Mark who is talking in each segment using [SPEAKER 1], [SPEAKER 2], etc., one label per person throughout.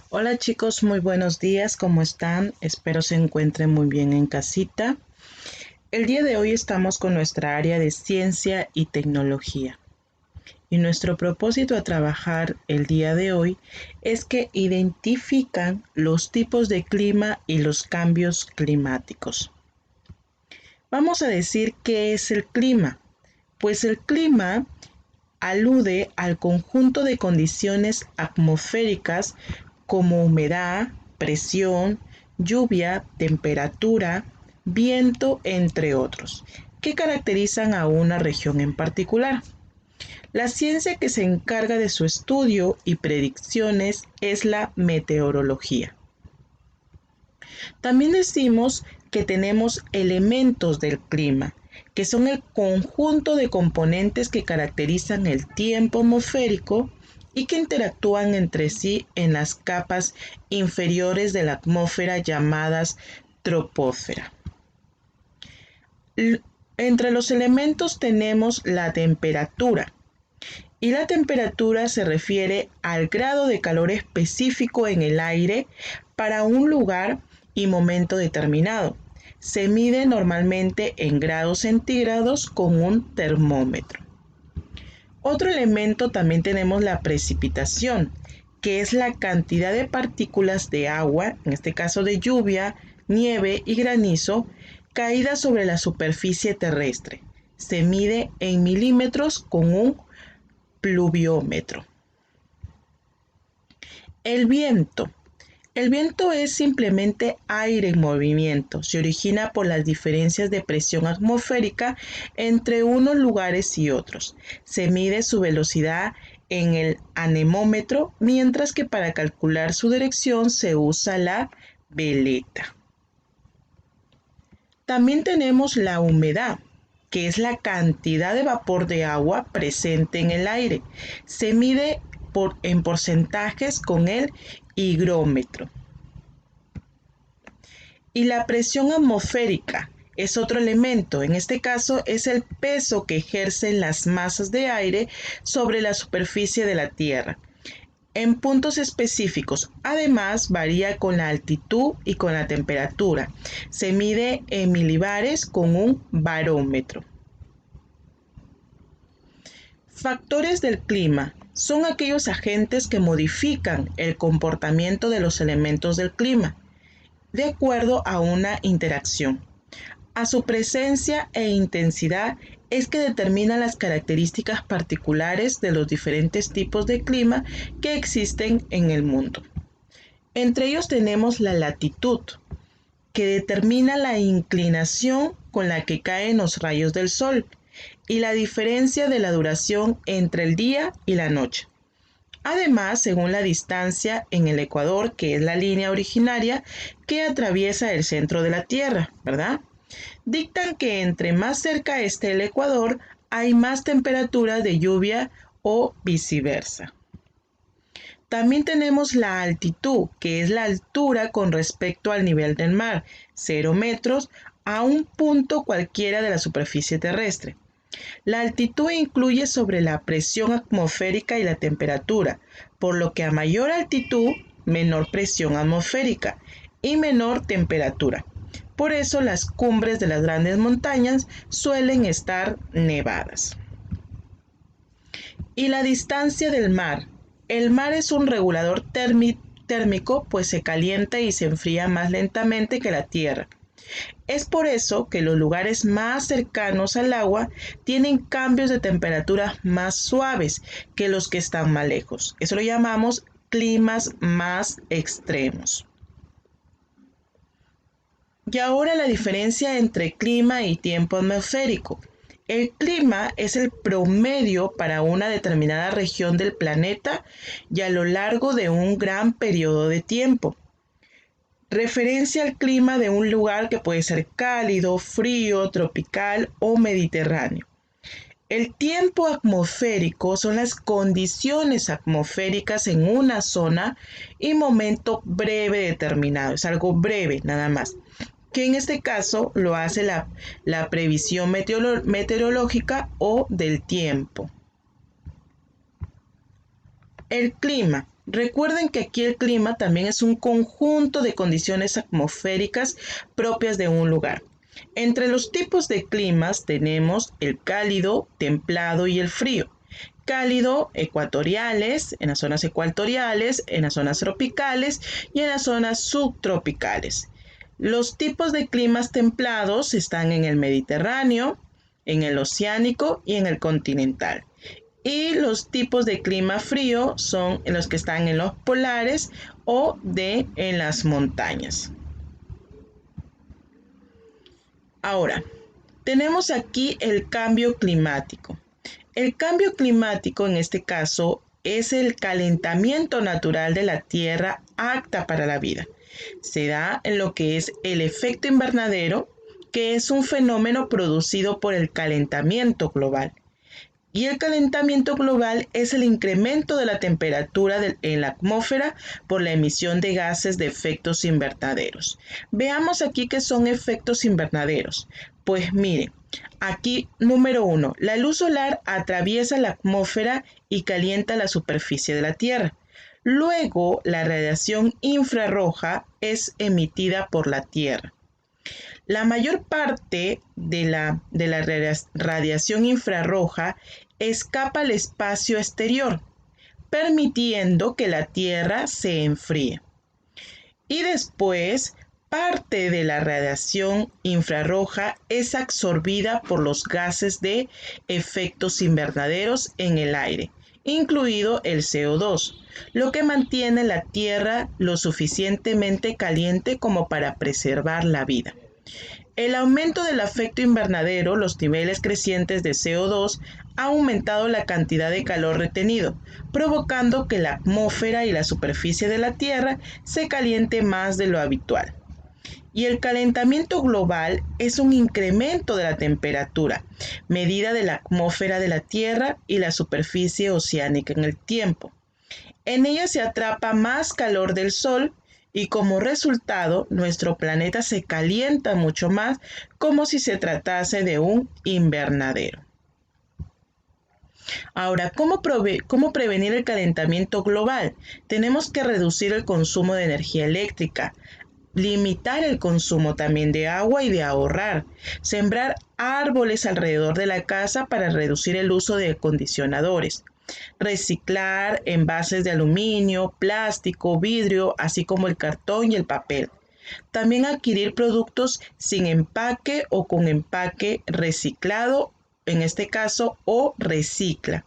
[SPEAKER 1] Hola chicos, muy buenos días, ¿cómo están? Espero se encuentren muy bien en casita. El día de hoy estamos con nuestra área de ciencia y tecnología. Y nuestro propósito a trabajar el día de hoy es que identifican los tipos de clima y los cambios climáticos. Vamos a decir qué es el clima. Pues el clima alude al conjunto de condiciones atmosféricas como humedad, presión, lluvia, temperatura, viento, entre otros, que caracterizan a una región en particular. La ciencia que se encarga de su estudio y predicciones es la meteorología. También decimos que tenemos elementos del clima, que son el conjunto de componentes que caracterizan el tiempo atmosférico y que interactúan entre sí en las capas inferiores de la atmósfera llamadas troposfera. Entre los elementos tenemos la temperatura, y la temperatura se refiere al grado de calor específico en el aire para un lugar y momento determinado. Se mide normalmente en grados centígrados con un termómetro. Otro elemento también tenemos la precipitación, que es la cantidad de partículas de agua, en este caso de lluvia, nieve y granizo, caídas sobre la superficie terrestre. Se mide en milímetros con un pluviómetro. El viento. El viento es simplemente aire en movimiento. Se origina por las diferencias de presión atmosférica entre unos lugares y otros. Se mide su velocidad en el anemómetro, mientras que para calcular su dirección se usa la veleta. También tenemos la humedad, que es la cantidad de vapor de agua presente en el aire. Se mide en porcentajes con el higrómetro. Y la presión atmosférica es otro elemento. En este caso es el peso que ejercen las masas de aire sobre la superficie de la Tierra en puntos específicos. Además, varía con la altitud y con la temperatura. Se mide en milibares con un barómetro. Factores del clima son aquellos agentes que modifican el comportamiento de los elementos del clima de acuerdo a una interacción. A su presencia e intensidad es que determina las características particulares de los diferentes tipos de clima que existen en el mundo. Entre ellos tenemos la latitud, que determina la inclinación con la que caen los rayos del sol y la diferencia de la duración entre el día y la noche. Además, según la distancia en el ecuador, que es la línea originaria que atraviesa el centro de la Tierra, ¿verdad? Dictan que entre más cerca esté el ecuador, hay más temperatura de lluvia o viceversa. También tenemos la altitud, que es la altura con respecto al nivel del mar, 0 metros, a un punto cualquiera de la superficie terrestre. La altitud incluye sobre la presión atmosférica y la temperatura, por lo que a mayor altitud, menor presión atmosférica y menor temperatura. Por eso las cumbres de las grandes montañas suelen estar nevadas. Y la distancia del mar. El mar es un regulador térmico, pues se calienta y se enfría más lentamente que la tierra. Es por eso que los lugares más cercanos al agua tienen cambios de temperatura más suaves que los que están más lejos. Eso lo llamamos climas más extremos. Y ahora la diferencia entre clima y tiempo atmosférico. El clima es el promedio para una determinada región del planeta y a lo largo de un gran periodo de tiempo. Referencia al clima de un lugar que puede ser cálido, frío, tropical o mediterráneo. El tiempo atmosférico son las condiciones atmosféricas en una zona y momento breve determinado. Es algo breve nada más, que en este caso lo hace la previsión meteorológica o del tiempo. El clima. Recuerden que aquí el clima también es un conjunto de condiciones atmosféricas propias de un lugar. Entre los tipos de climas tenemos el cálido, templado y el frío. Cálido, ecuatoriales, en las zonas ecuatoriales, en las zonas tropicales y en las zonas subtropicales. Los tipos de climas templados están en el Mediterráneo, en el oceánico y en el continental. Y los tipos de clima frío son los que están en los polares o en las montañas. Ahora, tenemos aquí el cambio climático. El cambio climático en este caso es el calentamiento natural de la Tierra apta para la vida. Se da en lo que es el efecto invernadero, que es un fenómeno producido por el calentamiento global. Y el calentamiento global es el incremento de la temperatura en la atmósfera por la emisión de gases de efectos invernaderos. Veamos aquí qué son efectos invernaderos. Pues miren, aquí número 1, la luz solar atraviesa la atmósfera y calienta la superficie de la Tierra. Luego, la radiación infrarroja es emitida por la Tierra. La mayor parte de la radiación infrarroja escapa al espacio exterior, permitiendo que la Tierra se enfríe. Y después, parte de la radiación infrarroja es absorbida por los gases de efectos invernaderos en el aire, incluido el CO2, lo que mantiene la Tierra lo suficientemente caliente como para preservar la vida. El aumento del efecto invernadero, los niveles crecientes de CO2, ha aumentado la cantidad de calor retenido, provocando que la atmósfera y la superficie de la Tierra se caliente más de lo habitual. Y el calentamiento global es un incremento de la temperatura, medida de la atmósfera de la Tierra y la superficie oceánica en el tiempo. En ella se atrapa más calor del Sol y como resultado nuestro planeta se calienta mucho más, como si se tratase de un invernadero. Ahora, ¿cómo prevenir el calentamiento global? Tenemos que reducir el consumo de energía eléctrica, limitar el consumo también de agua y de ahorrar, sembrar árboles alrededor de la casa para reducir el uso de acondicionadores, reciclar envases de aluminio, plástico, vidrio, así como el cartón y el papel. También adquirir productos sin empaque o con empaque reciclado, en este caso, o recicla.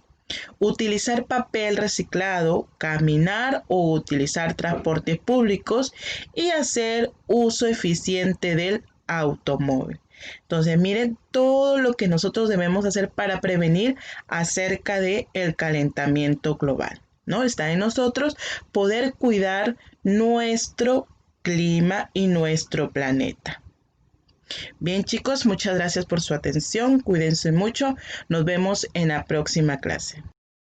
[SPEAKER 1] Utilizar papel reciclado, caminar o utilizar transportes públicos y hacer uso eficiente del automóvil. Entonces, miren todo lo que nosotros debemos hacer para prevenir acerca del calentamiento global, ¿no? Está en nosotros poder cuidar nuestro clima y nuestro planeta. Bien, chicos, muchas gracias por su atención. Cuídense mucho. Nos vemos en la próxima clase.